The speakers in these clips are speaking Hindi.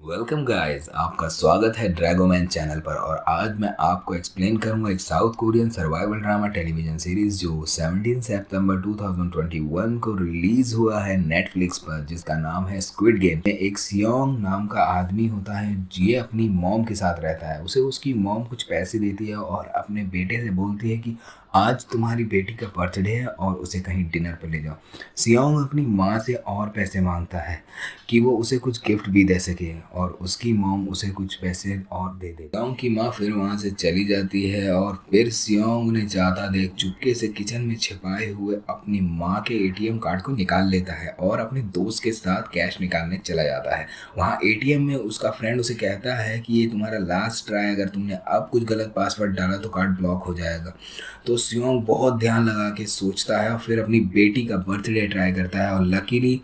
वेलकम गाइस, आपका स्वागत है ड्रैगोमैन चैनल पर। और आज मैं आपको एक्सप्लेन करूंगा एक south Korean survival drama television series जो 17 सितंबर 2021 को रिलीज हुआ है नेटफ्लिक्स पर, जिसका नाम है स्क्विड गेम। एक सियोंग नाम का आदमी होता है, ये अपनी मॉम के साथ रहता है। उसे उसकी मॉम कुछ पैसे देती है और अपने बेटे से बोलती है कि आज तुम्हारी बेटी का बर्थडे है और उसे कहीं डिनर पर ले जाओ। सियोंग अपनी माँ से और पैसे मांगता है कि वो उसे कुछ गिफ्ट भी दे सके और उसकी मॉम उसे कुछ पैसे और दे दे। सियोंग की माँ फिर वहाँ से चली जाती है और फिर सियोंग ने जाता देख चुपके से किचन में छिपाए हुए अपनी माँ के एटीएम कार्ड को निकाल लेता है और अपने दोस्त के साथ कैश निकालने चला जाता है। वहाँ एटीएम में उसका फ्रेंड उसे कहता है कि ये तुम्हारा लास्ट ट्राई, अगर तुमने अब कुछ गलत पासवर्ड डाला तो कार्ड ब्लॉक हो जाएगा। तो सियोंग बहुत ध्यान लगा के सोचता है और फिर अपनी बेटी का बर्थडे ट्राई करता है और लकीली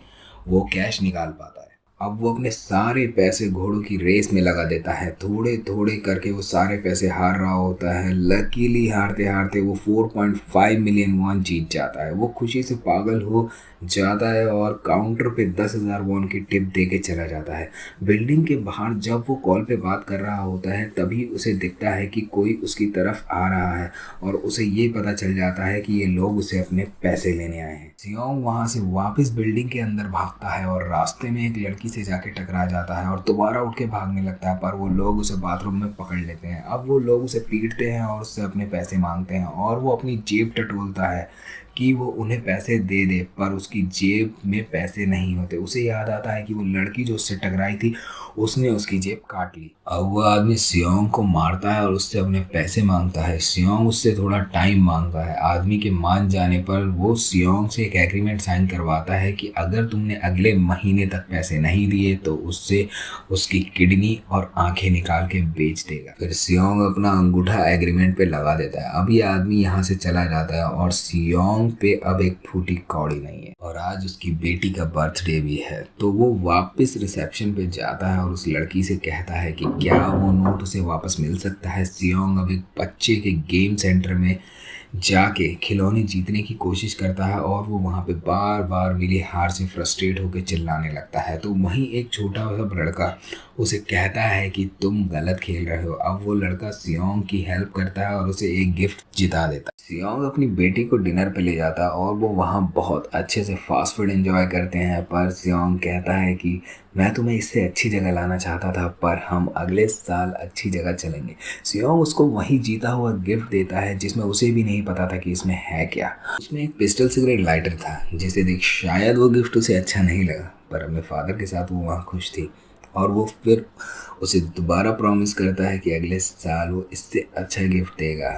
वो कैश निकाल पाता है। अब वो अपने सारे पैसे घोड़ों की रेस में लगा देता है। थोड़े थोड़े करके वो सारे पैसे हार रहा होता है। लकीली हारते हारते वो 4.5 मिलियन वॉन जीत जाता है। वो खुशी से पागल हो जाता है और काउंटर पे 10,000 वॉन की टिप दे के चला जाता है। बिल्डिंग के बाहर जब वो कॉल पे बात कर रहा होता है तभी उसे दिखता है कि कोई उसकी तरफ आ रहा है और उसे ये पता चल जाता है कि ये लोग उसे अपने पैसे लेने आए हैं। सियोंग वहां से वापस बिल्डिंग के अंदर भागता है और रास्ते में एक लड़की से जाके टकरा जाता है और दोबारा उठ के भागने लगता है, पर वो लोग उसे बाथरूम में पकड़ लेते हैं। अब वो लोग उसे पीटते हैं और उससे अपने पैसे मांगते हैं और वो अपनी जेब टटोलता है कि वो उन्हें पैसे दे दे, पर उसकी जेब में पैसे नहीं होते। उसे याद आता है कि वो लड़की जो उससे टकराई थी उसने उसकी जेब काट ली। अब वो आदमी सियोंग को मारता है और उससे अपने पैसे मांगता है। सियोंग उससे थोड़ा टाइम मांगता है। आदमी के मान जाने पर वो सियोंग से एक एग्रीमेंट साइन करवाता है कि अगर तुमने अगले महीने तक पैसे नहीं दिए तो उससे उसकी किडनी और आंखें निकाल के बेच देगा। फिर सियोंग अपना अंगूठा एग्रीमेंट पे लगा देता है। अब ये आदमी यहाँ से चला जाता है और सियोंग पे अब एक फूटी कौड़ी नहीं है और आज उसकी बेटी का बर्थडे भी है। तो वो वापस रिसेप्शन पे जाता है और उस लड़की से कहता है कि क्या वो नोट उसे वापस मिल सकता है। सियोंग अब एक बच्चे के गेम सेंटर में जाके खिलौने जीतने की कोशिश करता है और वो वहाँ पे बार बार मिली हार से फ्रस्ट्रेट होकर चिल्लाने लगता है। तो वहीं एक छोटा सा लड़का उसे कहता है कि तुम गलत खेल रहे हो। अब वो लड़का सियोंग की हेल्प करता है और उसे एक गिफ्ट जिता देता है। सियोंग अपनी बेटी को डिनर पे ले जाता है और वो वहाँ बहुत अच्छे से फास्ट फूड एंजॉय करते हैं, पर सियोंग कहता है कि मैं तुम्हें इससे अच्छी जगह लाना चाहता था, पर हम अगले साल अच्छी जगह चलेंगे। सियोंग उसको वही जीता हुआ गिफ्ट देता है जिसमें उसे भी नहीं पता था कि इसमें है क्या। उसमें एक पिस्टल सिगरेट लाइटर था जिसे देख शायद वो गिफ्ट उसे अच्छा नहीं लगा, पर अपने फादर के साथ वो वहाँ खुश थी और वो फिर उसे दोबारा प्रॉमिस करता है कि अगले साल वो इससे अच्छा गिफ्ट देगा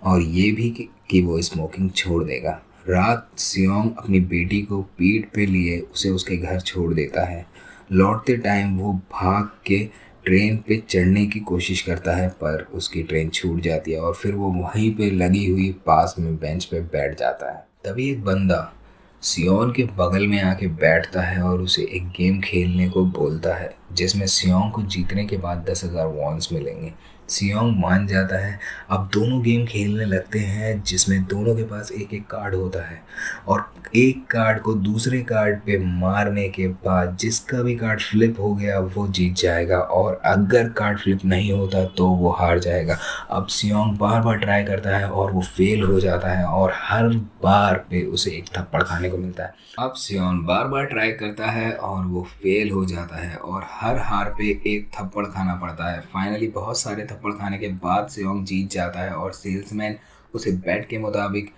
और ये भी कि वो स्मोकिंग छोड़ देगा। रात सियोंग अपनी बेटी को पीठ पे लिए उसे उसके घर छोड़ देता है। लौटते टाइम वो भाग के ट्रेन पे चढ़ने की कोशिश करता है, पर उसकी ट्रेन छूट जाती है और फिर वो वहीं पे लगी हुई पास में बेंच पे बैठ जाता है। तभी एक बंदा सियोंग के बगल में आके बैठता है और उसे एक गेम खेलने को बोलता है जिसमें सियोंग को जीतने के बाद 10,000 वॉन्स मिलेंगे। सियोंग मान जाता है। अब दोनों गेम खेलने लगते हैं जिसमें दोनों के पास एक एक कार्ड होता है और एक कार्ड को दूसरे कार्ड पे मारने के बाद जिसका भी कार्ड फ्लिप हो गया वो जीत जाएगा और अगर कार्ड फ्लिप नहीं होता तो वो हार जाएगा। अब सियोंग बार बार ट्राई करता है और वो फेल हो जाता है और हर बार पे उसे एक थप्पड़ खाने को मिलता है। अब सियोंग बार बार ट्राई करता है और वो फेल हो जाता है और हर हार पे एक थप्पड़ खाना पड़ता है। फाइनली बहुत सारे थप्पड़ खाने के बाद सियोंग जीत जाता है और सेल्समैन उसे बेट के मुताबिक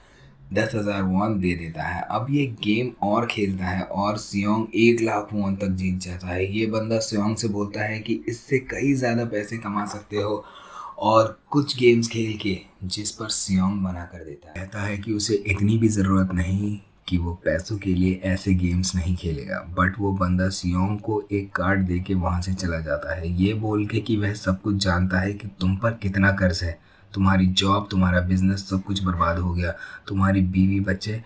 10,000 वॉन दे देता है। अब ये गेम और खेलता है और सियोंग 1 लाख वॉन तक जीत जाता है। ये बंदा सियोंग से बोलता है कि इससे कई ज़्यादा पैसे कमा सकते हो और कुछ गेम्स खेल के, जिस पर सियोंग मना कर देता है। कहता है कि उसे इतनी भी ज़रूरत नहीं कि वो पैसों के लिए ऐसे गेम्स नहीं खेलेगा। बट वो बंदा सियोंग को एक कार्ड दे के वहाँ से चला जाता है, ये बोल के कि वह सब कुछ जानता है कि तुम पर कितना कर्ज है, तुम्हारी जॉब, तुम्हारा बिजनेस सब कुछ बर्बाद हो गया, तुम्हारी बीवी बच्चे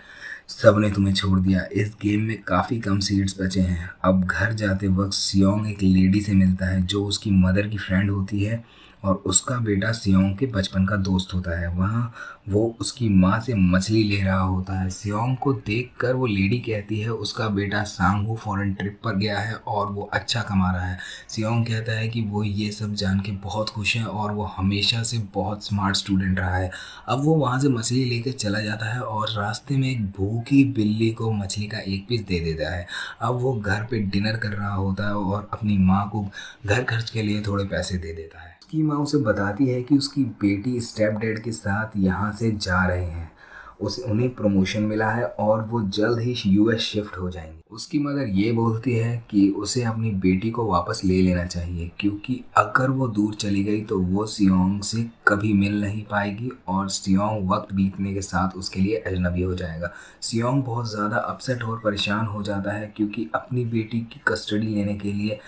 सबने तुम्हें छोड़ दिया। इस गेम में काफ़ी कम सीट्स बचे हैं। अब घर जाते वक्त सियोंग एक लेडी से मिलता है जो उसकी मदर की फ्रेंड होती है और उसका बेटा सियोंग के बचपन का दोस्त होता है। वहाँ वो उसकी माँ से मछली ले रहा होता है। सियोंग को देखकर वो लेडी कहती है उसका बेटा सांगू फॉरेन ट्रिप पर गया है और वो अच्छा कमा रहा है। सियोंग कहता है कि वो ये सब जान के बहुत खुश है और वो हमेशा से बहुत स्मार्ट स्टूडेंट रहा है। अब वो वहाँ से मछली लेके चला जाता है और रास्ते में एक भूखी बिल्ली को मछली का एक पीस दे देता है। अब वो घर पे डिनर कर रहा होता है और अपनी माँ को घर खर्च के लिए थोड़े पैसे दे देता है। उसकी माँ उसे बताती है कि उसकी बेटी स्टेप डैड के साथ यहाँ से जा रहे हैं। उन्हें प्रमोशन मिला है और वो जल्द ही यूएस शिफ्ट हो जाएंगे। उसकी मदर ये बोलती है कि उसे अपनी बेटी को वापस ले लेना चाहिए क्योंकि अगर वो दूर चली गई तो वो सियोंग से कभी मिल नहीं पाएगी और सियोंग वक्त बीतने के साथ उसके लिए अजनबी हो जाएगा। सियोंग बहुत ज़्यादा अपसेट और परेशान हो जाता है क्योंकि अपनी बेटी की कस्टडी लेने के लिए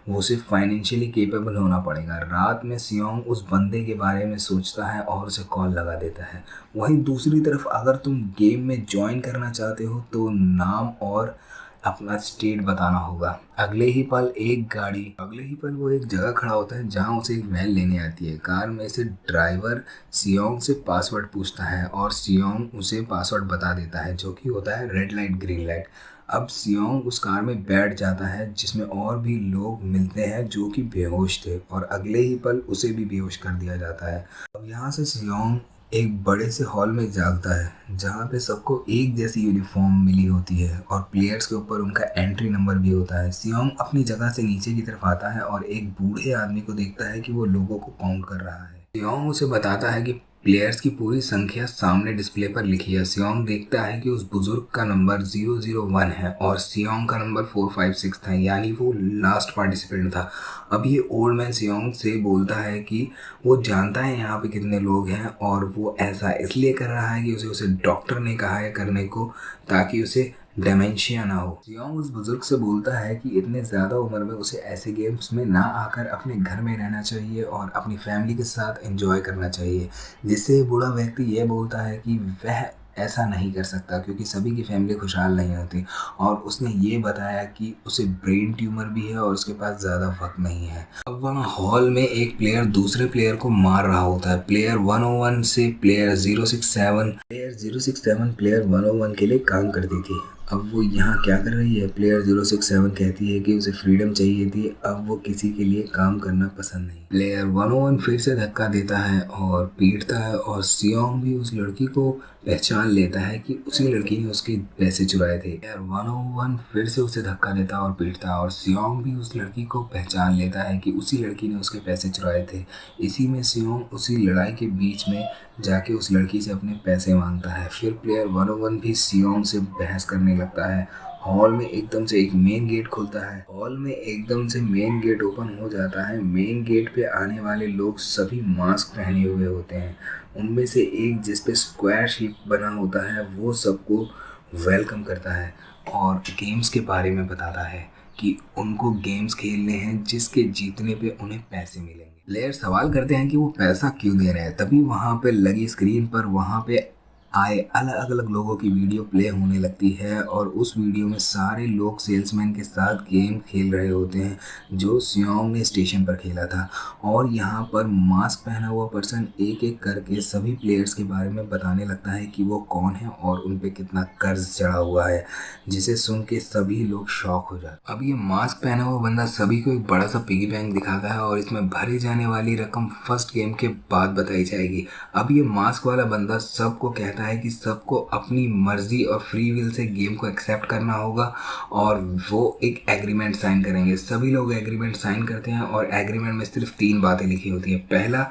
वो उसे फाइनेंशियली केपेबल होना पड़ेगा। रात में सियोंग उस बंदे के बारे में सोचता है और उसे कॉल लगा देता है। वहीं दूसरी तरफ अगर तुम गेम में ज्वाइन करना चाहते हो तो नाम और अपना स्टेट बताना होगा। अगले ही पल वो एक जगह खड़ा होता है जहाँ उसे एक वैन लेने आती है। कार में से ड्राइवर सियोंग से पासवर्ड पूछता है और सियोंग उसे पासवर्ड बता देता है जो कि होता है रेड लाइट ग्रीन लाइट। अब सियोंग उस कार में बैठ जाता है जिसमें और भी लोग मिलते हैं जो कि बेहोश थे और अगले ही पल उसे भी बेहोश कर दिया जाता है। अब यहाँ से सियोंग एक बड़े से हॉल में जागता है जहाँ पे सबको एक जैसी यूनिफॉर्म मिली होती है और प्लेयर्स के ऊपर उनका एंट्री नंबर भी होता है। सियोंग अपनी जगह से नीचे की तरफ आता है और एक बूढ़े आदमी को देखता है कि वो लोगों को काउंट कर रहा है। सियोंग उसे बताता है कि प्लेयर्स की पूरी संख्या सामने डिस्प्ले पर लिखी है। सियोंग देखता है कि उस बुजुर्ग का नंबर 001 है और सियोंग का नंबर 456 था, यानी वो लास्ट पार्टिसिपेंट था। अब ये ओल्ड मैन सियोंग से बोलता है कि वो जानता है यहाँ पे कितने लोग हैं और वो ऐसा इसलिए कर रहा है कि उसे डॉक्टर ने कहा है करने को ताकि उसे डेमेंशिया ना हो। सियोंग उस बुजुर्ग से बोलता है कि इतने ज़्यादा उम्र में उसे ऐसे गेम्स में ना आकर अपने घर में रहना चाहिए और अपनी फैमिली के साथ एंजॉय करना चाहिए। जिससे बूढ़ा व्यक्ति ये बोलता है कि वह ऐसा नहीं कर सकता क्योंकि सभी की फैमिली खुशहाल नहीं होती और उसने ये बताया कि उसे ब्रेन ट्यूमर भी है और उसके पास ज़्यादा वक्त नहीं है। अब वहाँ हॉल में एक प्लेयर दूसरे प्लेयर को मार रहा होता है। प्लेयर 101 से प्लेयर 067 प्लेयर 101 के लिए काम करती थी। अब वो यहाँ क्या कर रही है? प्लेयर 067 कहती है कि उसे फ्रीडम चाहिए थी, अब वो किसी के लिए काम करना पसंद नहीं। प्लेयर 101 फिर से धक्का देता है और पीटता है और सियोंग भी उस लड़की को पहचान लेता है कि उसी लड़की ने उसके पैसे चुराए थे। प्लेयर 101 फिर से उसे धक्का देता और पीटता है और सियोंग भी उस लड़की को पहचान लेता है कि उसी लड़की ने उसके पैसे चुराए थे। इसी में सियोंग उसी लड़ाई के बीच में जाके उस लड़की से अपने पैसे मांगता है। फिर प्लेयर 101 भी सियोंग से बहस करने लगता है। हॉल में एकदम से एक मेन गेट खुलता है। हॉल में एकदम से मेन गेट ओपन हो जाता है। मेन गेट पे आने वाले लोग सभी मास्क पहने हुए होते हैं। उनमें से एक जिस पे स्क्वायर शेप बना होता है वो सबको वेलकम करता है और गेम्स के बारे में बताता है कि उनको गेम्स खेलने हैं जिसके जीतने पे उन्हें पैसे मिलेंगे। प्लेयर सवाल करते हैं कि वो पैसा क्यों दे रहे हैं। तभी वहाँ पे लगी स्क्रीन पर वहाँ पे आए अलग अलग लोगों की वीडियो प्ले होने लगती है और उस वीडियो में सारे लोग सेल्समैन के साथ गेम खेल रहे होते हैं जो सियोंग ने स्टेशन पर खेला था। और यहाँ पर मास्क पहना हुआ पर्सन एक एक करके सभी प्लेयर्स के बारे में बताने लगता है कि वो कौन है और उन पे कितना कर्ज चढ़ा हुआ है, जिसे सुन के सभी लोग शॉक हो जाते। अब ये मास्क पहना हुआ बंदा सभी को एक बड़ा सा पिगी बैंक दिखाता है और इसमें भरी जाने वाली रकम फर्स्ट गेम के बाद बताई जाएगी। अब ये मास्क वाला बंदा सबको कहता है कि सबको अपनी मर्जी और फ्री विल से गेम को एक्सेप्ट करना होगा और वो एक एग्रीमेंट साइन करेंगे। सभी लोग एग्रीमेंट साइन करते हैं और एग्रीमेंट में सिर्फ 3 बातें लिखी होती हैं। पहला,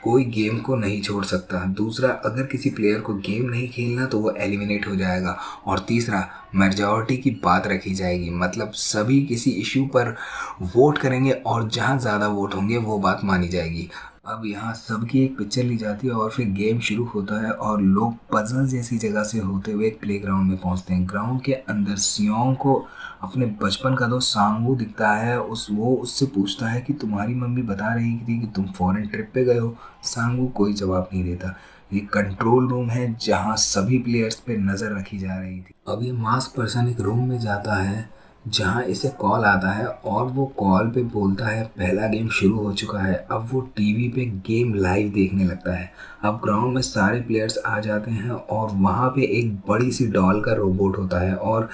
कोई गेम को नहीं छोड़ सकता। दूसरा, अगर किसी प्लेयर को गेम नहीं खेलना तो वो एलिमिनेट हो जाएगा। और तीसरा, मेजॉरिटी की बात रखी जाएगी, मतलब सभी किसी इश्यू पर वोट करेंगे और जहाँ ज़्यादा वोट होंगे वो बात मानी जाएगी। अब यहाँ सबकी एक पिक्चर ली जाती है और फिर गेम शुरू होता है और लोग पजल जैसी जगह से होते हुए एक प्लेग्राउंड में पहुँचते हैं। ग्राउंड के अंदर सियोंग को अपने बचपन का दोस्त सांगू दिखता है। वो उससे पूछता है कि तुम्हारी मम्मी बता रही थी कि तुम फॉरेन ट्रिप पे गए हो। सांगू कोई जवाब नहीं देता। ये कंट्रोल रूम है जहाँ सभी प्लेयर्स पे नज़र रखी जा रही थी। अब ये मास्क पर्सन एक रूम में जाता है जहाँ इसे कॉल आता है और वो कॉल पे बोलता है पहला गेम शुरू हो चुका है। अब वो टीवी पे गेम लाइव देखने लगता है। अब ग्राउंड में सारे प्लेयर्स आ जाते हैं और वहाँ पे एक बड़ी सी डॉल का रोबोट होता है और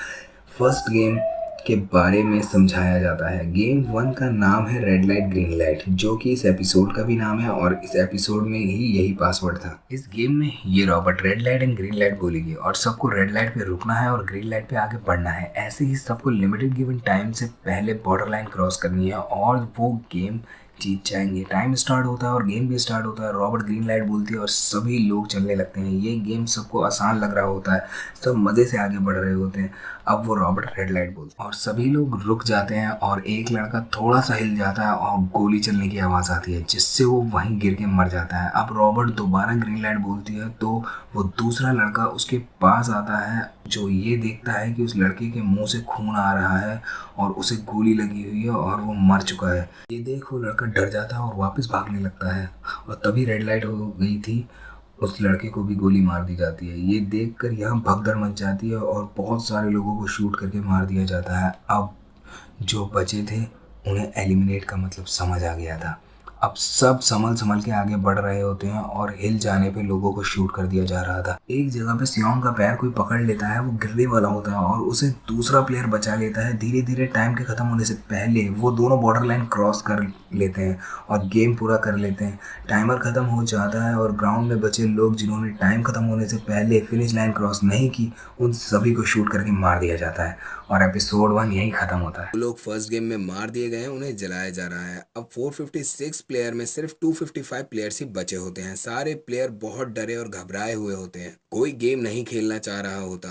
फर्स्ट गेम के बारे में समझाया जाता है। गेम 1 का नाम है रेड लाइट ग्रीन लाइट, जो कि इस एपिसोड का भी नाम है और इस एपिसोड में ही यही पासवर्ड था। इस गेम में ये Robert red light and green light बोलेगी और सबको रेड लाइट पे रुकना है और ग्रीन लाइट पे आगे बढ़ना है। ऐसे ही सबको लिमिटेड गिवन टाइम से पहले बॉर्डर लाइन क्रॉस करनी है और वो गेम जीत जाएंगे। टाइम स्टार्ट होता है और गेम भी स्टार्ट होता है। रॉबर्ट ग्रीन लाइट बोलती है और सभी लोग चलने लगते हैं। ये गेम सबको आसान लग रहा होता है, सब मज़े से आगे बढ़ रहे होते हैं। अब वो रॉबर्ट रेड लाइट बोलते हैं और सभी लोग रुक जाते हैं और एक लड़का थोड़ा सा हिल जाता है और गोली चलने की आवाज़ आती है जिससे वो वहीं गिर के मर जाता है। अब रॉबर्ट दोबारा ग्रीन लाइट बोलती है तो वो दूसरा लड़का उसके पास आता है जो ये देखता है कि उस लड़के के मुंह से खून आ रहा है और उसे गोली लगी हुई है और वो मर चुका है। ये देख वो लड़का डर जाता है और वापस भागने लगता है और तभी रेड लाइट हो गई थी, उस लड़के को भी गोली मार दी जाती है। ये देखकर यहाँ भगदड़ मच जाती है और बहुत सारे लोगों को शूट करके मार दिया जाता है। अब जो बचे थे उन्हें एलिमिनेट का मतलब समझ आ गया था। अब सब संभल संभल के आगे बढ़ रहे होते हैं और हिल जाने पे लोगों को शूट कर दिया जा रहा था। एक जगह पे सियोंग का पैर कोई पकड़ लेता है, वो गिरने वाला होता है और उसे दूसरा प्लेयर बचा लेता है। धीरे धीरे टाइम के खत्म होने से पहले वो दोनों बॉर्डर लाइन क्रॉस कर लेते हैं और गेम पूरा कर लेते हैं। टाइमर खत्म हो जाता है और ग्राउंड में बचे लोग जिन्होंने टाइम खत्म होने से पहले फिनिश लाइन क्रॉस नहीं की, उन सभी को शूट करके मार दिया जाता है और एपिसोड 1 यही खत्म होता है। लोग फर्स्ट गेम में मार दिए गए हैं, उन्हें जलाया जा रहा है। अब 456 प्लेयर में सिर्फ 255 प्लेयर्स ही बचे होते हैं। सारे प्लेयर बहुत डरे और घबराए हुए होते हैं। कोई गेम नहीं खेलना चाह रहा होता।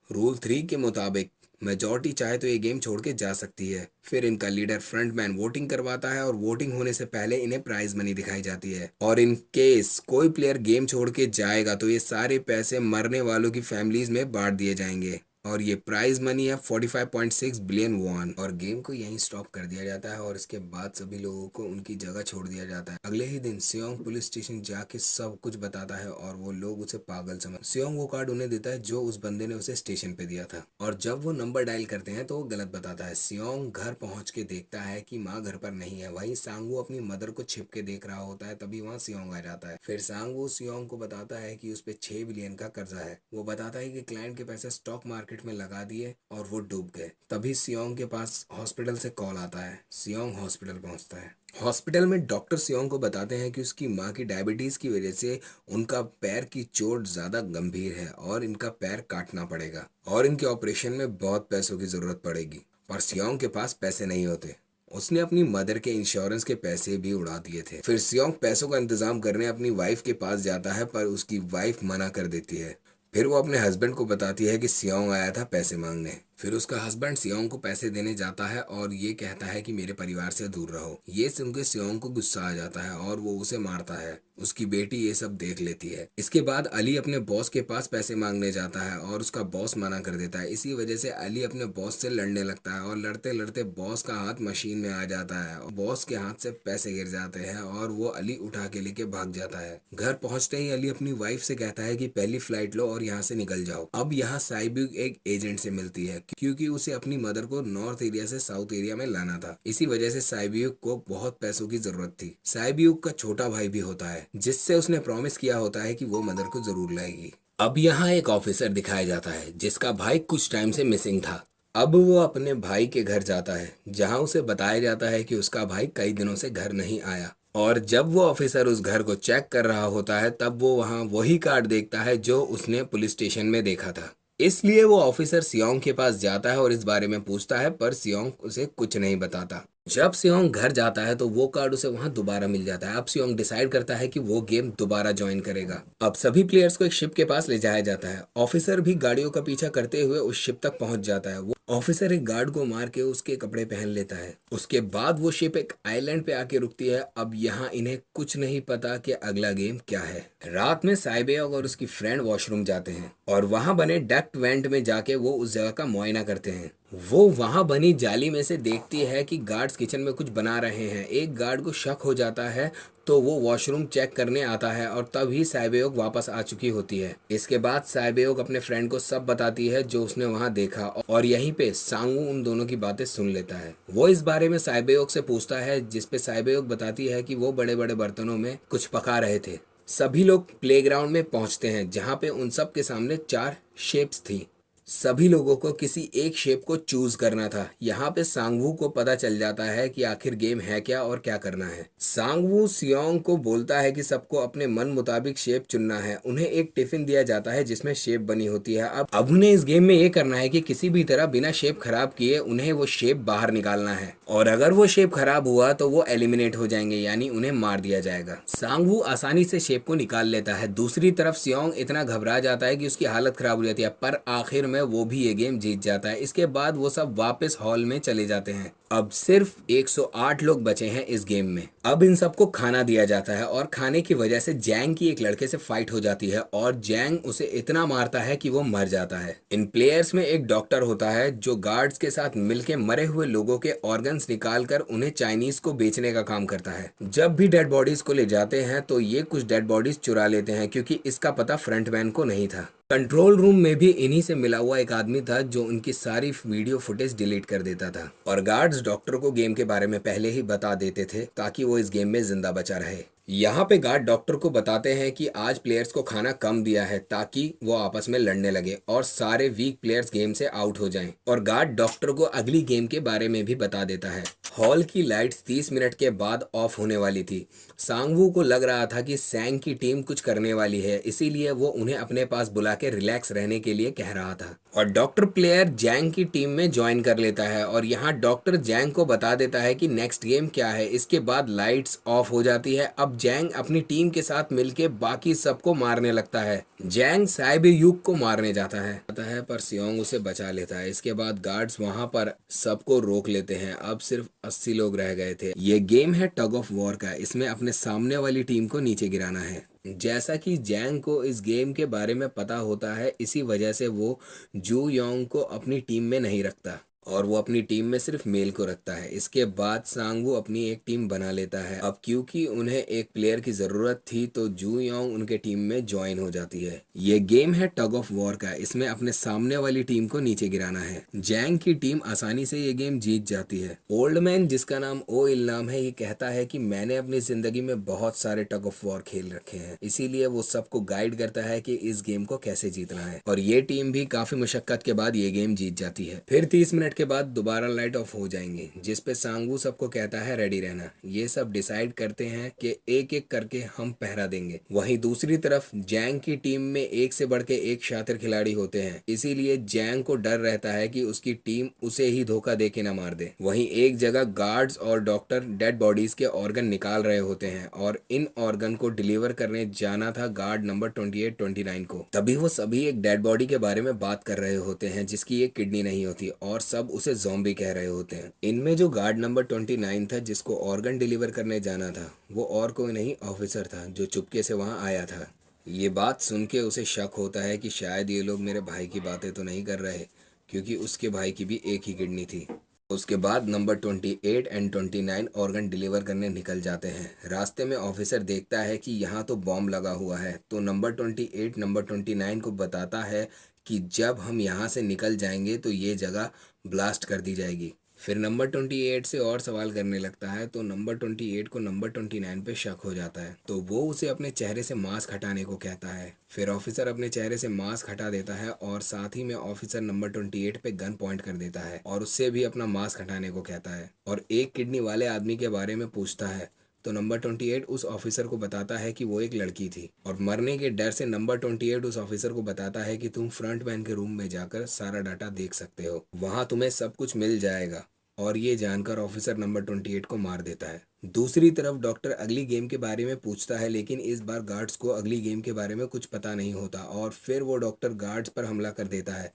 रूल 3 के मुताबिक मेजॉरिटी चाहे तो ये गेम छोड़ के जा सकती है। फिर इनका लीडर फ्रंटमैन वोटिंग करवाता है और वोटिंग होने से पहले इन्हें प्राइज मनी दिखाई जाती है और इन केस कोई प्लेयर गेम छोड़ के जाएगा तो ये सारे पैसे मरने वालों की फैमिलीज में बांट दिए जाएंगे और ये प्राइज मनी है 45.6 बिलियन वॉन। और गेम को यहीं स्टॉप कर दिया जाता है और इसके बाद सभी लोगों को उनकी जगह छोड़ दिया जाता है। अगले ही दिन सियोंग पुलिस स्टेशन जाके सब कुछ बताता है और वो लोग उसे पागल समझ। सियोंग वो कार्ड उन्हें देता है जो उस बंदे ने उसे स्टेशन पे दिया था और जब वो नंबर डायल करते हैं तो वो गलत बताता है। सियोंग घर पहुंच के देखता है कि माँ घर पर नहीं है। वहीं सांगवू अपनी मदर को छिप के देख रहा होता है, तभी वहाँ सियोंग आ जाता है। फिर सांगवू सियोंग को बताता है कि उस पे 6 बिलियन का कर्जा है। वो बताता है कि क्लाइंट के पैसे स्टॉक मार्केट में लगा दिए और वो डूब गए। तभी सियोंग के पास हॉस्पिटल से कॉल आता है। सियोंग हॉस्पिटल पहुंचता है। हॉस्पिटल में डॉक्टर सियोंग को बताते हैं कि उसकी माँ की डायबिटीज की वजह से उनका पैर की चोट ज्यादा गंभीर है और इनका पैर काटना पड़ेगा और इनके ऑपरेशन में बहुत पैसों की जरूरत पड़ेगी। पर सियोंग के पास पैसे नहीं होते। उसने अपनी मदर के इंश्योरेंस के पैसे भी उड़ा दिए थे। फिर सियोंग पैसों का इंतजाम करने अपनी वाइफ के पास जाता है पर उसकी वाइफ मना कर देती है। फिर वो अपने हस्बैंड को बताती है कि सियोंग आया था पैसे मांगने। फिर उसका हस्बैंड सियोंग को पैसे देने जाता है और ये कहता है कि मेरे परिवार से दूर रहो। ये सुनकर सियोंग को गुस्सा आ जाता है और वो उसे मारता है। उसकी बेटी ये सब देख लेती है। इसके बाद अली अपने बॉस के पास पैसे मांगने जाता है और उसका बॉस मना कर देता है। इसी वजह से अली अपने बॉस से लड़ने लगता है और लड़ते लड़ते बॉस का हाथ मशीन में आ जाता है और बॉस के हाथ से पैसे गिर जाते हैं और वो अली उठा के लेके भाग जाता है। घर पहुंचते ही अली अपनी वाइफ से कहता है कि पहली फ्लाइट लो और यहाँ से निकल जाओ। अब यहाँ साइब्यूक एक एजेंट से मिलती है क्योंकि उसे अपनी मदर को नॉर्थ एरिया से साउथ एरिया में लाना था। इसी वजह से साइब्यूक को बहुत पैसों की जरूरत थी। साइब्यूक का छोटा भाई भी होता है जिससे उसने प्रॉमिस किया होता है कि वो मदर को जरूर लाएगी। अब यहाँ एक ऑफिसर दिखाया जाता है जिसका भाई कुछ टाइम से मिसिंग था। अब वो अपने भाई के घर जाता है जहाँ उसे बताया जाता है कि उसका भाई कई दिनों से घर नहीं आया और जब वो ऑफिसर उस घर को चेक कर रहा होता है तब वो वहाँ वही कार्ड देखता है जो उसने पुलिस स्टेशन में देखा था। इसलिए वो ऑफिसर सियोंग के पास जाता है और इस बारे में पूछता है पर सियोंग उसे कुछ नहीं बताता। जब सियोंग घर जाता है तो वो कार्ड उसे वहां दोबारा मिल जाता है। अब सियोंग डिसाइड करता है कि वो गेम दोबारा ज्वाइन करेगा। अब सभी प्लेयर्स को एक शिप के पास ले जाया जाता है। ऑफिसर भी गाड़ियों का पीछा करते हुए उस शिप तक पहुंच जाता है। वो ऑफिसर एक गार्ड को मार के उसके कपड़े पहन लेता है। उसके बाद वो शिप एक आइलैंड पे आके रुकती है। अब यहाँ इन्हें कुछ नहीं पता कि अगला गेम क्या है। रात में साइबेग और उसकी फ्रेंड वॉशरूम जाते हैं और वहां बने डक्ट वेंट में जाके वो उस जगह का मुआयना करते हैं। वो वहां बनी जाली में से देखती है कि गार्ड्स किचन में कुछ बना रहे हैं। एक गार्ड को शक हो जाता है तो वो वॉशरूम चेक करने आता है और तभी साइबेओक वापस आ चुकी होती है। इसके बाद साइबेओक अपने फ्रेंड को सब बताती है जो उसने वहां देखा और यहीं पे सांगू उन दोनों की बातें सुन लेता है। वो इस बारे में साइबेओक से पूछता है जिसपे साइबेओक बताती है कि वो बड़े बड़े बर्तनों में कुछ पका रहे थे। सभी लोग प्लेग्राउंड में पहुंचते हैं जहां पे उन सब के सामने 4 शेप्स थी। सभी लोगों को किसी एक शेप को चूज करना था। यहाँ पे सांगवू को पता चल जाता है कि आखिर गेम है क्या और क्या करना है। सांगवू सियोंग को बोलता है कि सबको अपने मन मुताबिक शेप चुनना है। उन्हें एक टिफिन दिया जाता है जिसमें शेप बनी होती है। अब उन्हें इस गेम में ये करना है कि किसी भी तरह बिना शेप खराब किए उन्हें वो शेप बाहर निकालना है और अगर वो शेप खराब हुआ तो वो एलिमिनेट हो जाएंगे, यानी उन्हें मार दिया जाएगा। सांगवू आसानी से शेप को निकाल लेता है। दूसरी तरफ सियोंग इतना घबरा जाता है कि उसकी हालत खराब हो जाती है, पर आखिर में वो भी ये गेम जीत जाता है। इसके बाद वो सब वापस हॉल में चले जाते हैं। अब सिर्फ 108 लोग बचे हैं इस गेम में। अब इन सबको खाना दिया जाता है और खाने की वजह से जैंग की एक लड़के से फाइट हो जाती है और जैंग उसे इतना मारता है कि वो मर जाता है। इन प्लेयर्स में एक डॉक्टर होता है जो गार्ड्स के साथ मिलके मरे हुए लोगों के ऑर्गन्स निकालकर उन्हें चाइनीज को बेचने का काम करता है। जब भी डेड बॉडीज को ले जाते हैं तो ये कुछ डेड बॉडीज चुरा लेते हैं क्योंकि इसका पता फ्रंटमैन को नहीं था। कंट्रोल रूम में भी इन्हीं से मिला हुआ एक आदमी था जो उनकी सारी वीडियो फुटेज डिलीट कर देता था और गार्ड्स डॉक्टर को गेम के बारे में पहले ही बता देते थे ताकि वो इस गेम में जिंदा बचा रहे। यहाँ पे गार्ड डॉक्टर को बताते हैं कि आज प्लेयर्स को खाना कम दिया है ताकि वो आपस में लड़ने लगे और सारे वीक प्लेयर्स गेम से आउट हो जाएं। और गार्ड डॉक्टर को अगली गेम के बारे में भी बता देता है। हॉल की लाइट्स 30 मिनट के बाद ऑफ होने वाली थी। सांगवू को लग रहा था कि सैंग की टीम कुछ करने वाली है, इसीलिए वो उन्हें अपने पास बुला के रिलैक्स रहने के लिए कह रहा था और डॉक्टर प्लेयर जैंग की टीम में ज्वाइन कर लेता है और यहाँ डॉक्टर जैंग को बता देता है कि नेक्स्ट गेम क्या है। इसके बाद लाइट्स ऑफ हो जाती है। अब जैंग अपनी टीम के साथ मिलके बाकी सबको मारने लगता है। जैंग साइबेयुक को मारने जाता है पर सियोंग उसे बचा लेता है। इसके बाद गार्ड्स वहां पर सबको रोक लेते हैं। अब सिर्फ 80 लोग रह गए थे। ये गेम है टग ऑफ वॉर का। इसमें अपने सामने वाली टीम को नीचे गिराना है। जैसा कि जैंग को इस गेम के बारे में पता होता है, इसी वजह से वो जू योंग को अपनी टीम में नहीं रखता और वो अपनी टीम में सिर्फ मेल को रखता है। इसके बाद सांगवू अपनी एक टीम बना लेता है। अब क्योंकि उन्हें एक प्लेयर की जरूरत थी तो जू योंग उनके टीम में ज्वाइन हो जाती है। ये गेम है टग ऑफ वॉर का। इसमें अपने सामने वाली टीम को नीचे गिराना है। जैंग की टीम आसानी से ये गेम जीत जाती है। ओल्ड मैन जिसका नाम ओ इल नाम है, ये कहता है कि मैंने अपनी जिंदगी में बहुत सारे टग ऑफ वॉर खेल रखे हैं, इसीलिए वो सबको गाइड करता है कि इस गेम को कैसे जीतना है और ये टीम भी काफी मुशक्कत के बाद ये गेम जीत जाती है। फिर 30 मिनट के बाद दोबारा लाइट ऑफ हो जाएंगे, जिस पे सांगवू सबको कहता है रेडी रहना। ये सब डिसाइड करते हैं कि एक एक करके हम पहरा देंगे। वहीं दूसरी तरफ जैंग की टीम में एक से बढ़ के एक शातिर खिलाड़ी होते हैं, इसीलिए जैंग को डर रहता है कि उसकी टीम उसे ही धोखा दे के न मार दे। वहीं एक जगह गार्ड्स और डॉक्टर डेड बॉडीज के ऑर्गन निकाल रहे होते हैं और इन ऑर्गन को डिलीवर करने जाना था गार्ड नंबर 28-29 को। तभी वो सभी एक डेड बॉडी के बारे में बात कर रहे होते हैं जिसकी एक किडनी नहीं होती और सब उसे ज़ॉम्बी कह रहे होते हैं। इनमें जो गार्ड नंबर 29 था जिसको ऑर्गन डिलीवर करने जाना था, वो और कोई नहीं ऑफिसर था जो चुपके से वहां आया था। ये बात सुन के उसे शक होता है कि शायद ये लोग मेरे भाई की बातें तो नहीं कर रहे, क्योंकि उसके भाई की भी एक ही किडनी थी। उसके बाद नंबर 28 एंड 29 ऑर्गन डिलीवर करने निकल जाते हैं। रास्ते में ऑफिसर देखता है कि यहाँ तो बॉम्ब लगा हुआ है, तो नंबर 28 नंबर 29 को बताता है कि जब हम यहाँ से निकल जाएंगे तो ये जगह ब्लास्ट कर दी जाएगी। फिर नंबर 28 से और सवाल करने लगता है तो नंबर 28 को नंबर 29 पे शक हो जाता है, तो वो उसे अपने चेहरे से मास्क हटाने को कहता है। फिर ऑफिसर अपने चेहरे से मास्क हटा देता है और साथ ही में ऑफिसर नंबर 28 पे गन पॉइंट कर देता है और उससे भी अपना मास्क हटाने को कहता है और एक किडनी वाले आदमी के बारे में पूछता है। तो नंबर 28 उस ऑफिसर को बताता है कि वो एक लड़की थी और मरने के डर से नंबर 28 उस ऑफिसर को बताता है कि तुम फ्रंट मैन के रूम में जाकर सारा डाटा देख सकते हो, वहां तुम्हें सब कुछ मिल जाएगा। और ये जानकर ऑफिसर नंबर 28 को मार देता है। दूसरी तरफ डॉक्टर अगली गेम के बारे में पूछता है, लेकिन इस बार गार्ड्स को अगली गेम के बारे में कुछ पता नहीं होता और फिर वो डॉक्टर गार्ड्स पर हमला कर देता है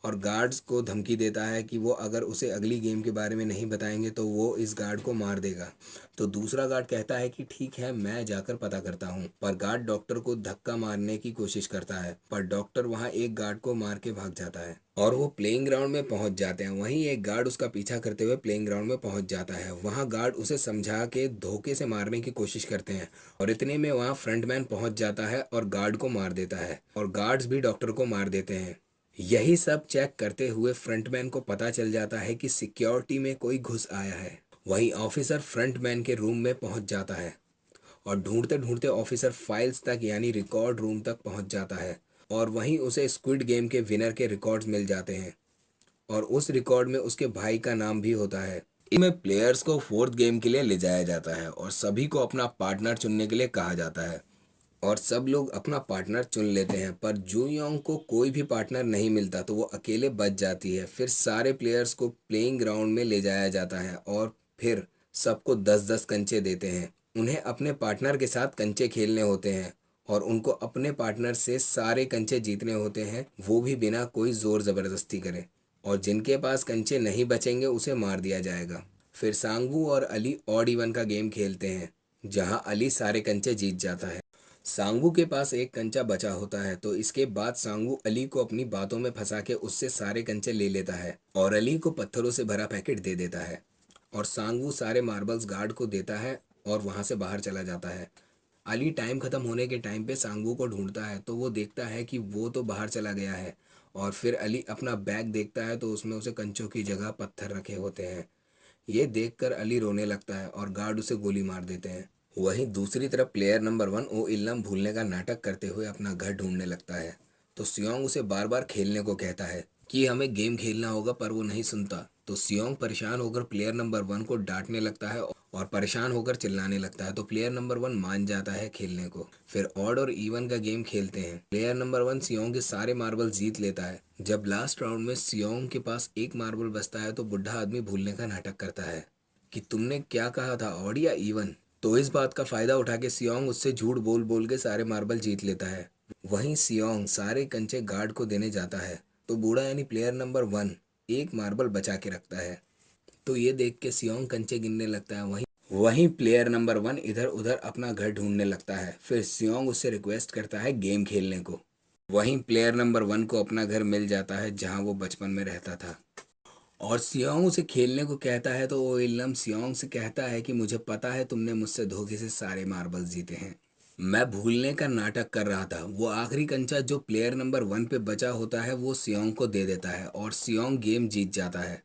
और गार्ड्स को धमकी देता है कि वो अगर उसे अगली गेम के बारे में नहीं बताएंगे तो वो इस गार्ड को मार देगा। तो दूसरा गार्ड कहता है कि ठीक है, मैं जाकर पता करता हूँ। पर गार्ड डॉक्टर को धक्का मारने की कोशिश करता है, पर डॉक्टर वहाँ एक गार्ड को मार के भाग जाता है और वो प्लेइंग ग्राउंड में पहुंच जाते हैं। वहीं एक गार्ड उसका पीछा करते हुए प्लेइंग ग्राउंड में पहुंच जाता है। वहाँ गार्ड उसे समझा के धोखे से मारने की कोशिश करते हैं और इतने में वहाँ फ्रंटमैन पहुंच जाता है और गार्ड को मार देता है और गार्ड्स भी डॉक्टर को मार देते हैं। यही सब चेक करते हुए फ्रंटमैन को पता चल जाता है कि सिक्योरिटी में कोई घुस आया है। वही ऑफिसर फ्रंटमैन के रूम में पहुंच जाता है और ढूंढते ढूंढते ऑफिसर फाइल्स तक यानी रिकॉर्ड रूम तक पहुंच जाता है और वहीं उसे स्क्विड गेम के विनर के रिकॉर्ड्स मिल जाते हैं और उस रिकॉर्ड में उसके भाई का नाम भी होता है। इसमें प्लेयर्स को फोर्थ गेम के लिए ले जाया जाता है और सभी को अपना पार्टनर चुनने के लिए कहा जाता है और सब लोग अपना पार्टनर चुन लेते हैं। पर जू योंग को कोई भी पार्टनर नहीं मिलता तो वो अकेले बच जाती है। फिर सारे प्लेयर्स को प्लेइंग ग्राउंड में ले जाया जाता है और फिर सबको 10-10 कंचे देते हैं। उन्हें अपने पार्टनर के साथ कंचे खेलने होते हैं और उनको अपने पार्टनर से सारे कंचे जीतने होते हैं, वो भी बिना कोई ज़ोर ज़बरदस्ती करे। और जिनके पास कंचे नहीं बचेंगे उसे मार दिया जाएगा। फिर सांगवू और अली ऑड इवन का गेम खेलते हैं जहां अली सारे कंचे जीत जाता है। सांगू के पास एक कंचा बचा होता है तो इसके बाद सांगू अली को अपनी बातों में फंसा के उससे सारे कंचे ले लेता है और अली को पत्थरों से भरा पैकेट दे देता है और सांगू सारे मार्बल्स गार्ड को देता है और वहां से बाहर चला जाता है। अली टाइम खत्म होने के टाइम पे सांगू को ढूंढता है तो वो देखता है कि वो तो बाहर चला गया है और फिर अली अपना बैग देखता है तो उसमें उसे कंचों की जगह पत्थर रखे होते हैं। ये देखकर अली रोने लगता है और गार्ड उसे गोली मार देते हैं। वहीं दूसरी तरफ प्लेयर नंबर 1 ओ इल्लम भूलने का नाटक करते हुए अपना घर ढूंढने लगता है तो सियोंग उसे बार बार खेलने को कहता है कि हमें गेम खेलना होगा, पर वो नहीं सुनता। तो सियोंग परेशान होकर प्लेयर नंबर 1 को डांटने लगता है और परेशान होकर चिल्लाने लगता है तो प्लेयर नंबर 1 मान जाता है खेलने को। फिर ऑड और इवन का गेम खेलते हैं। प्लेयर नंबर 1 सियोंग के सारे मार्बल जीत लेता है। जब लास्ट राउंड में सियोंग के पास एक मार्बल बचता है तो बुढ़ा आदमी भूलने का नाटक करता है कि तुमने क्या कहा था, ऑड या इवन। तो इस बात का फायदा उठा के सियोंग उससे झूठ बोल बोल के सारे मार्बल जीत लेता है। वहीं सियोंग सारे कंचे गार्ड को देने जाता है तो बूढ़ा यानी प्लेयर नंबर 1 एक मार्बल बचा के रखता है। तो ये देख के सियोंग कंचे गिनने लगता है। वहीं वहीं प्लेयर नंबर 1 इधर उधर अपना घर ढूंढने लगता है। फिर सियोंग उससे रिक्वेस्ट करता है गेम खेलने को। वहीं प्लेयर नंबर 1 को अपना घर मिल जाता है जहां वो बचपन में रहता था और सियोंग उसे खेलने को कहता है तो वो इल्लम सियोंग से कहता है कि मुझे पता है तुमने मुझसे धोखे से सारे मार्बल जीते हैं, मैं भूलने का नाटक कर रहा था। वो आखिरी कंचा जो प्लेयर नंबर 1 पे बचा होता है वो सियोंग को दे देता है और सियोंग गेम जीत जाता है।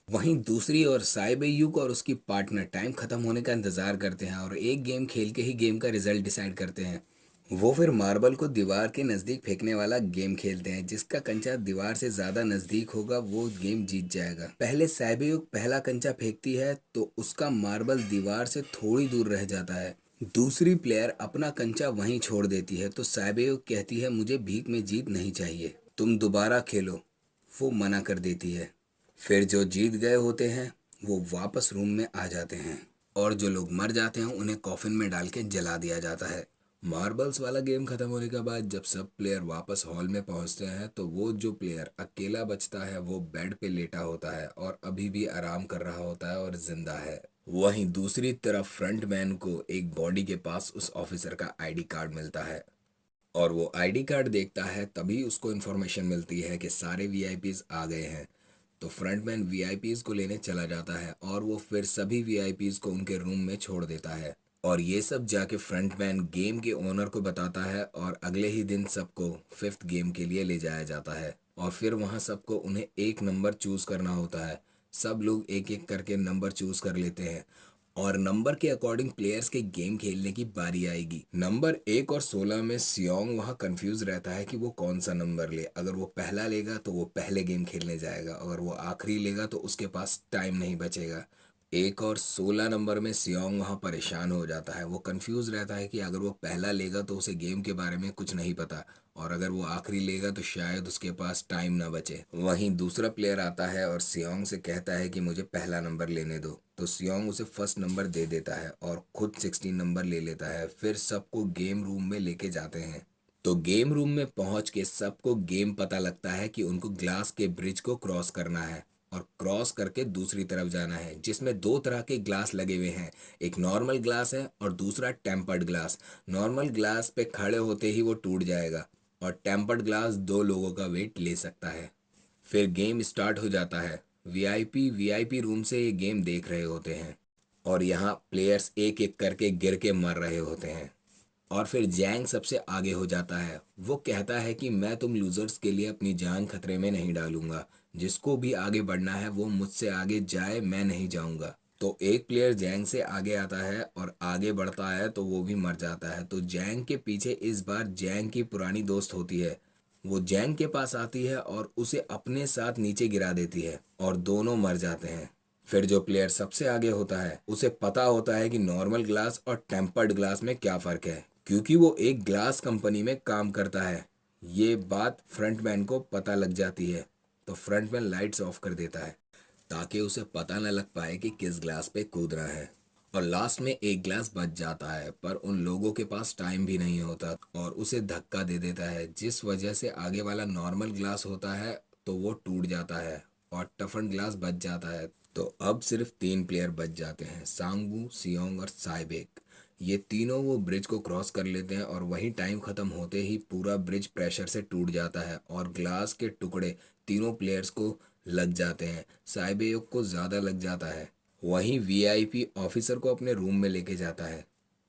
वहीं दूसरी ओर साइबेयुक और उसकी पार्टनर टाइम खत्म होने का इंतजार करते हैं और एक गेम खेल के ही गेम का रिजल्ट डिसाइड करते हैं। वो फिर मार्बल को दीवार के नज़दीक फेंकने वाला गेम खेलते हैं। जिसका कंचा दीवार से ज़्यादा नज़दीक होगा वो गेम जीत जाएगा। पहले साइबेयुक पहला कंचा फेंकती है तो उसका मार्बल दीवार से थोड़ी दूर रह जाता है। दूसरी प्लेयर अपना कंचा वहीं छोड़ देती है तो साइबेयुक कहती है मुझे भीख में जीत नहीं चाहिए, तुम दोबारा खेलो। वो मना कर देती है। फिर जो जीत गए होते हैं वो वापस रूम में आ जाते हैं और जो लोग मर जाते हैं उन्हें कॉफिन में डाल के जला दिया जाता है। मार्बल्स वाला गेम खत्म होने के बाद जब सब प्लेयर वापस हॉल में पहुंचते हैं तो वो जो प्लेयर अकेला बचता है वो बेड पे लेटा होता है और अभी भी आराम कर रहा होता है और जिंदा है। वहीं दूसरी तरफ फ्रंटमैन को एक बॉडी के पास उस ऑफिसर का आईडी कार्ड मिलता है और वो आईडी कार्ड देखता है तभी उसको इन्फॉर्मेशन मिलती है कि सारे वीआईपीज आ गए हैं। तो फ्रंटमैन वीआईपीज को लेने चला जाता है और वो फिर सभी वीआईपीज को उनके रूम में छोड़ देता है और ये सब जाके फ्रंटमैन गेम के ओनर को बताता है और अगले ही दिन सबको फिफ्थ गेम के लिए ले जाया जाता है और फिर वहाँ सबको उन्हें एक नंबर चूज करना होता है। सब लोग एक एक करके नंबर चूज कर लेते हैं और नंबर के अकॉर्डिंग प्लेयर्स के गेम खेलने की बारी आएगी। नंबर 1 और 16 में सियोंग वहाँ कंफ्यूज रहता है कि वो कौन सा नंबर ले। अगर वो पहला लेगा तो वो पहले गेम खेलने जाएगा, अगर वो आखिरी लेगा तो उसके पास टाइम नहीं बचेगा। 1 और 16 नंबर में सियोंग वहाँ परेशान हो जाता है। वो कंफ्यूज रहता है कि अगर वो पहला लेगा तो उसे गेम के बारे में कुछ नहीं पता और अगर वो आखिरी लेगा तो शायद उसके पास टाइम ना बचे। वहीं दूसरा प्लेयर आता है और सियोंग से कहता है कि मुझे पहला नंबर लेने दो तो सियोंग उसे फर्स्ट नंबर दे देता है और खुद 16 नंबर ले लेता है। फिर सबको गेम रूम में लेके जाते हैं तो गेम रूम में पहुंच के सबको गेम पता लगता है कि उनको ग्लास के ब्रिज को क्रॉस करना है और क्रॉस करके दूसरी तरफ जाना है, जिसमें दो तरह के ग्लास लगे हुए हैं। एक नॉर्मल ग्लास है और दूसरा टेम्पर्ड ग्लास। नॉर्मल ग्लास पे खड़े होते ही वो टूट जाएगा और टेम्पर्ड ग्लास दो लोगों का वेट ले सकता है। फिर गेम स्टार्ट हो जाता है। वीआईपी रूम से ये गेम देख रहे होते हैं और यहाँ प्लेयर्स एक एक करके गिर के मर रहे होते हैं। और फिर जैंग सबसे आगे हो जाता है। वो कहता है कि मैं तुम लूजर्स के लिए अपनी जान खतरे में नहीं डालूंगा। जिसको भी आगे बढ़ना है वो मुझसे आगे जाए, मैं नहीं जाऊंगा। तो एक प्लेयर जैंग से आगे आता है और आगे बढ़ता है तो वो भी मर जाता है। तो जैंग के पीछे इस बार जैंग की पुरानी दोस्त होती है। वो जैंग के पास आती है और उसे अपने साथ नीचे गिरा देती है और दोनों मर जाते हैं। फिर जो प्लेयर सबसे आगे होता है उसे पता होता है कि नॉर्मल ग्लास और टेम्पर्ड ग्लास में क्या फ़र्क है, क्योंकि वो एक ग्लास कंपनी में काम करता है। ये बात फ्रंटमैन को पता लग जाती है। तो फ्रंटमैन लाइट्स ऑफ कर देता है ताकि उसे पता न लग पाए कि किस ग्लास पे कूदना है। और लास्ट में एक ग्लास बच जाता है, पर उन लोगों के पास टाइम भी नहीं होता और उसे धक्का दे देता है, जिस वजह से आगे वाला नॉर्मल ग्लास होता है तो वो टूट जाता है और टफन ग्लास बच जाता है। तो अब सिर्फ तीन प्लेयर बच जाते हैं, सांगवू, सियोंग और साइबेक। ये तीनों वो ब्रिज को क्रॉस कर लेते हैं और वहीं टाइम ख़त्म होते ही पूरा ब्रिज प्रेशर से टूट जाता है और ग्लास के टुकड़े तीनों प्लेयर्स को लग जाते हैं। साइबेक को ज़्यादा लग जाता है। वहीं वीआईपी ऑफिसर को अपने रूम में लेके जाता है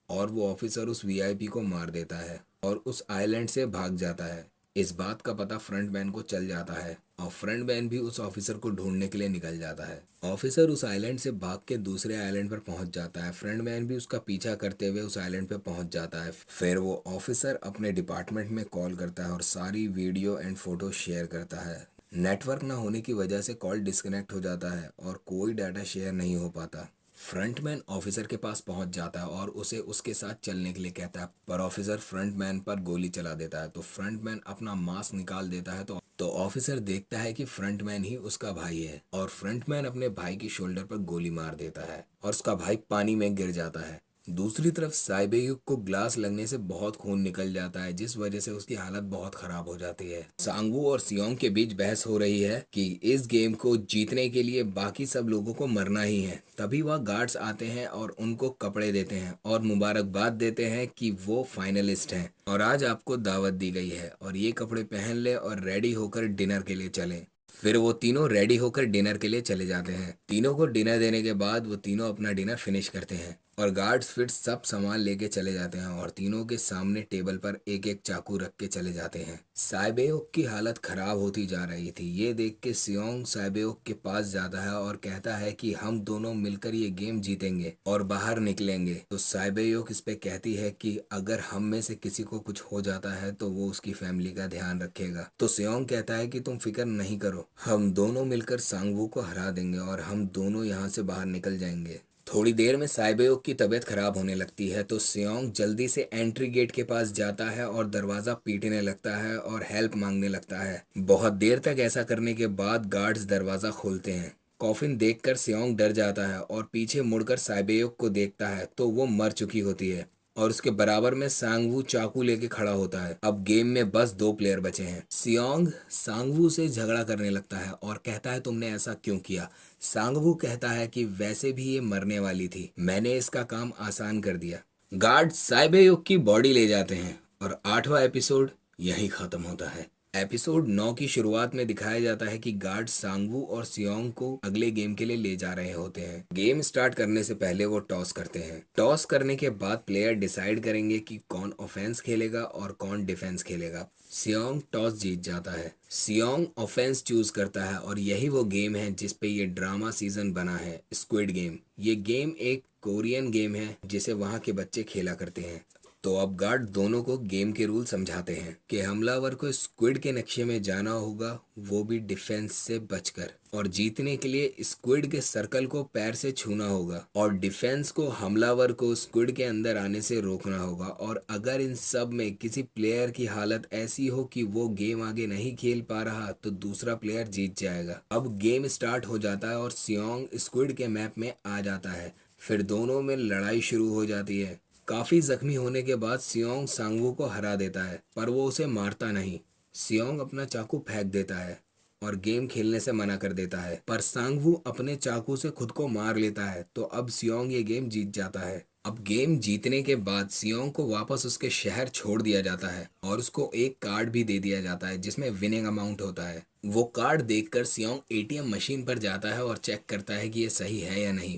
और वो ऑफिसर उस वीआईपी को मार देता है और उस आइलैंड से भाग जाता है। इस बात का पता फ्रंटमैन को चल जाता है और फ्रंटमैन भी उस ऑफिसर को ढूंढने के लिए निकल जाता है। ऑफिसर उस आइलैंड से भाग के दूसरे आइलैंड पर पहुंच जाता है। फ्रंटमैन भी उसका पीछा करते हुए उस आइलैंड पर पहुंच जाता है। फिर वो ऑफिसर अपने डिपार्टमेंट में कॉल करता है और सारी वीडियो एंड फोटो शेयर करता है। नेटवर्क ना होने की वजह से कॉल डिस्कनेक्ट हो जाता है और कोई डाटा शेयर नहीं हो पाता। फ्रंटमैन ऑफिसर के पास पहुंच जाता है और उसे उसके साथ चलने के लिए कहता है, पर ऑफिसर फ्रंटमैन पर गोली चला देता है। तो फ्रंटमैन अपना मास्क निकाल देता है तो ऑफिसर देखता है कि फ्रंटमैन ही उसका भाई है और फ्रंटमैन अपने भाई की शोल्डर पर गोली मार देता है और उसका भाई पानी में गिर जाता है। दूसरी तरफ साइबेयुक को ग्लास लगने से बहुत खून निकल जाता है, जिस वजह से उसकी हालत बहुत खराब हो जाती है। सांगवू और सियोंग के बीच बहस हो रही है कि इस गेम को जीतने के लिए बाकी सब लोगों को मरना ही है। तभी वह गार्ड्स आते हैं और उनको कपड़े देते हैं और मुबारकबाद देते हैं कि वो फाइनलिस्ट हैं और आज आपको दावत दी गई है और ये कपड़े पहन ले और रेडी होकर डिनर के लिए चलें। फिर वो तीनों रेडी होकर डिनर के लिए चले जाते हैं। तीनों को डिनर देने के बाद वो तीनों अपना डिनर फिनिश करते हैं और गार्ड्स फिर सब सामान लेके चले जाते हैं और तीनों के सामने टेबल पर एक एक चाकू रख के चले जाते हैं। साइबेओक की हालत खराब होती जा रही थी। ये देख के सियोंग साइबेओक के पास जाता है और कहता है कि हम दोनों मिलकर ये गेम जीतेंगे और बाहर निकलेंगे। तो साइबेओक इस पे कहती है कि अगर हम में से किसी को कुछ हो जाता है तो वो उसकी फैमिली का ध्यान रखेगा। तो सियोंग कहता है कि तुम फिक्र नहीं करो, हम दोनों मिलकर सांगवू को हरा देंगे और हम दोनों यहाँ से बाहर निकल जाएंगे। थोड़ी देर में साइबेओक की तबीयत खराब होने लगती है तो सियोंग जल्दी से एंट्री गेट के पास जाता है और दरवाज़ा पीटने लगता है और हेल्प मांगने लगता है। बहुत देर तक ऐसा करने के बाद गार्ड्स दरवाज़ा खोलते हैं। कॉफिन देखकर सियोंग डर जाता है और पीछे मुड़कर साइबेओक को देखता है तो वो मर चुकी होती है और उसके बराबर में सांगवू चाकू लेके खड़ा होता है। अब गेम में बस दो प्लेयर बचे हैं। सियोंग सांगवू से झगड़ा करने लगता है और कहता है तुमने ऐसा क्यों किया। सांगवू कहता है कि वैसे भी ये मरने वाली थी, मैंने इसका काम आसान कर दिया। गार्ड साइबेयुक की बॉडी ले जाते हैं और 8वां एपिसोड यहीं खत्म होता है। एपिसोड 9 की शुरुआत में दिखाया जाता है कि गार्ड सांगवू और सियोंग को अगले गेम के लिए ले जा रहे होते हैं। गेम स्टार्ट करने से पहले वो टॉस करते हैं। टॉस करने के बाद प्लेयर डिसाइड करेंगे कि कौन ऑफेंस खेलेगा और कौन डिफेंस खेलेगा। सियोंग टॉस जीत जाता है। सियोंग ऑफेंस चूज करता है और यही वो गेम है जिस पे ये ड्रामा सीजन बना है, स्क्विड गेम। ये गेम एक कोरियन गेम है जिसे वहाँ के बच्चे खेला करते हैं। तो अब गार्ड दोनों को गेम के रूल समझाते हैं कि हमलावर को स्क्विड के नक्शे में जाना होगा, वो भी डिफेंस से बचकर, और जीतने के लिए स्क्विड के सर्कल को पैर से छूना होगा और डिफेंस को हमलावर को स्क्विड के अंदर आने से रोकना होगा। और अगर इन सब में किसी प्लेयर की हालत ऐसी हो कि वो गेम आगे नहीं खेल पा रहा तो दूसरा प्लेयर जीत जाएगा। अब गेम स्टार्ट हो जाता है और सियोंग स्क्विड के मैप में आ जाता है। फिर दोनों में लड़ाई शुरू हो जाती है। काफी जख्मी होने के बाद सियोंग सांगवू को हरा देता है, पर वो उसे मारता नहीं। सियोंग अपना चाकू फेंक देता है और गेम खेलने से मना कर देता है, पर सांगवू अपने चाकू से खुद को मार लेता है। तो अब सियोंग ये गेम जीत जाता है। अब गेम जीतने के बाद सियोंग को वापस उसके शहर छोड़ दिया जाता है और उसको एक कार्ड भी दे दिया जाता है जिसमें विनिंग अमाउंट होता है। वो कार्ड देखकर सियोंग एटीएम मशीन पर जाता है और चेक करता है कि ये सही है या नहीं।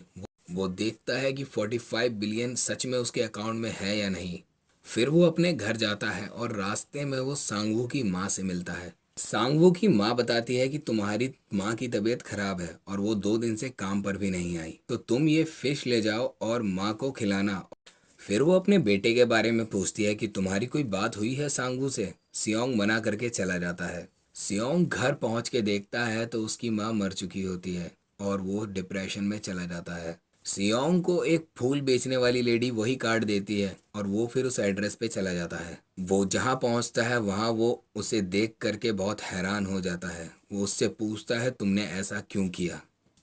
वो देखता है कि 45 बिलियन सच में उसके अकाउंट में है या नहीं। फिर वो अपने घर जाता है और रास्ते में वो सांगवू की माँ से मिलता है। सांगवू की माँ बताती है कि तुम्हारी माँ की तबीयत खराब है और वो 2 दिन से काम पर भी नहीं आई, तो तुम ये फिश ले जाओ और माँ को खिलाना। फिर वो अपने बेटे के बारे में पूछती है कि तुम्हारी कोई बात हुई है सांगवू से। सियोंग मना करके चला जाता है। सियोंग घर पहुंच के देखता है तो उसकी माँ मर चुकी होती है और वो डिप्रेशन में चला जाता है। सियोंग को एक फूल बेचने वाली लेडी वही कार्ड देती है और वो फिर उस एड्रेस पे चला जाता है। वो जहाँ पहुँचता है वहाँ वो उसे देख करके बहुत हैरान हो जाता है। वो उससे पूछता है तुमने ऐसा क्यों किया,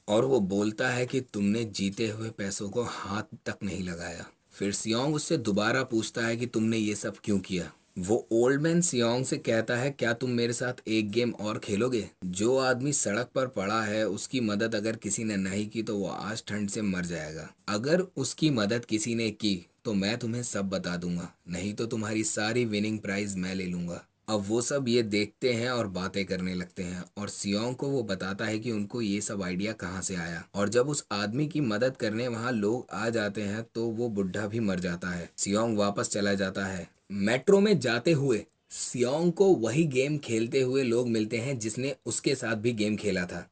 और वो बोलता है कि तुमने जीते हुए पैसों को हाथ तक नहीं लगाया। फिर सियोंग उससे दोबारा पूछता है कि तुमने ये सब क्यों किया। वो ओल्ड मैन सियोंग से कहता है क्या तुम मेरे साथ एक गेम और खेलोगे। जो आदमी सड़क पर पड़ा है उसकी मदद अगर किसी ने नहीं की तो वो आज ठंड से मर जाएगा। अगर उसकी मदद किसी ने की तो मैं तुम्हें सब बता दूंगा, नहीं तो तुम्हारी सारी विनिंग प्राइज मैं ले लूंगा। अब वो सब ये देखते हैं और बातें करने लगते हैं और सियोंग को वो बताता है कि उनको ये सब आइडिया कहाँ से आया। और जब उस आदमी की मदद करने वहाँ लोग आ जाते हैं तो वो बुढ़ा भी मर जाता है। सियोंग वापस चला जाता है। मेट्रो में जाते हुए सियोंग को वही गेम खेलते हुए लोग मिलते हैं जिसने उसके साथ भी गेम खेला था।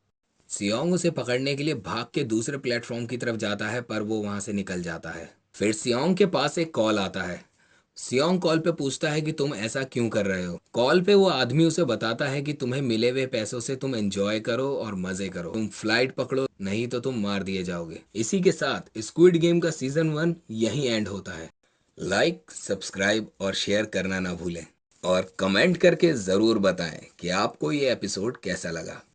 सियोंग उसे पकड़ने के लिए भाग के दूसरे प्लेटफॉर्म की तरफ जाता है, पर वो वहां से निकल जाता है। फिर सियोंग के पास एक कॉल आता है। सियोंग कॉल पे पूछता है कि तुम ऐसा क्यों कर रहे हो। कॉल पे वो आदमी उसे बताता है कि तुम्हें मिले हुए पैसों से तुम एंजॉय करो और मजे करो, तुम फ्लाइट पकड़ो नहीं तो तुम मार दिए जाओगे। इसी के साथ स्क्विड गेम का सीजन 1 यहीं एंड होता है। लाइक, सब्सक्राइब और शेयर करना ना भूलें और कमेंट करके ज़रूर बताएं कि आपको ये एपिसोड कैसा लगा।